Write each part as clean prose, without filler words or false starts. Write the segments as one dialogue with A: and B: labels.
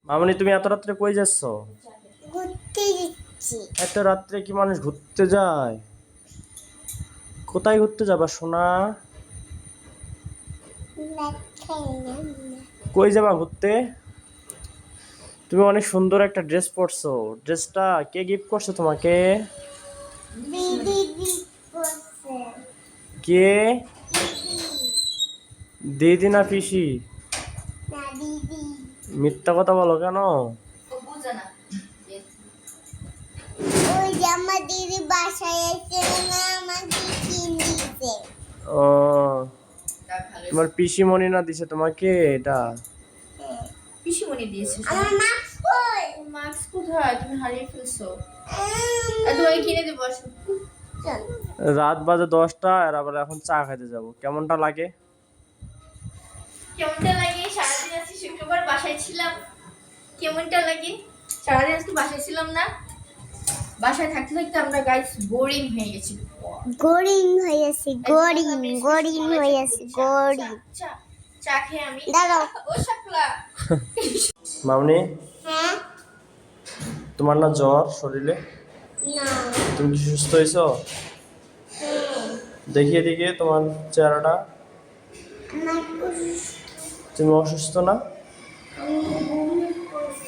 A: মামনি, তুমি এত রাত্রে কই যাচ্ছ?
B: ঘুরতে যাচ্ছি।
A: এত রাত্রে কি মানুষ ঘুরতে যায়? কোথায় ঘুরতে যাবা সোনা? কই যাবা ঘুরতে? তুমি অনেক সুন্দর একটা ড্রেস পরছো। ড্রেসটা কে গিফট করছে তোমাকে?
B: দিদি করছে।
A: কে?
B: দিদি
A: দিদি না পিসি?
B: না দিদি।
A: মিথ্যা কথা বলো কেন?
B: ওই যে আমার দিদি বাসায় এসে না আমাকে কিনে দিতে।
A: ও, তোমার পিসিমণি না দিছে তোমাকে এটা?
C: পিসিমণি দিয়েছে।
B: আমার মাস্ক কই?
C: মাস্ক কোথায়? তুমি হারিয়ে ফেলছো। তোমাকে কিনে দেবো, আসো।
B: চল।
A: রাত বাজে 10টা আর আবার এখন চা খাইতে যাব। কেমনটা লাগে?
C: কেমনটা লাগে? সারাদিন আজকে শুক্রবার বাসায় ছিলাম। কেমনটা লাগে? সারাদিন আজকে বাসায় ছিলাম না। বাসায় থাকতে থাকতে আমরা গাইস বোরিং হয়ে গেছি।
B: গরিং হয়েছে, গরিং হয়েছে, গরিং।
C: চা খেয়ে আমি
B: দাঁড়াও।
C: ও শাকলা।
A: মামনি,
B: হ্যাঁ?
A: তোমার না জ্বর শরীরে?
B: না।
A: তুমি কি সুস্থ হয়েছো? দেখিয়ে দিকে তোমার চেহারাটা।
B: আমার
A: তুমি অসুস্থ না?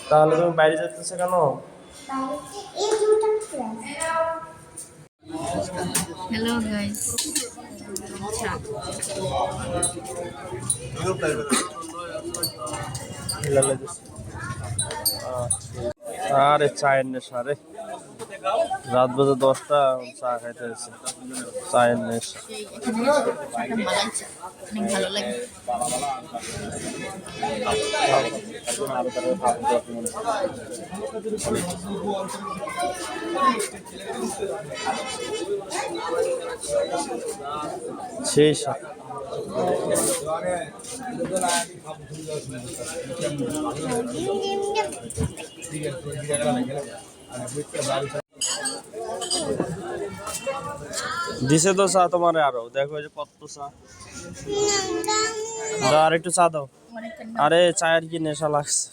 A: তাহলে তুমি বাইরে যেতেছো কেন?
B: এই দুটো ক্লাস।
C: Hello guys.
A: আরে চায়ের নেশা রে। রাত বাজে 10টা, চা খাইতে হয়েছে। চায়ের নেশা।
C: মালাই চা অনেক ভালো লাগে।
A: সেই স্বাদ। দিছে তো চা তোমারে, আরো দেখো এই যে কত চা। দাও আর একটু চা দাও। আরে চায়ের কি নেশা লাগছে।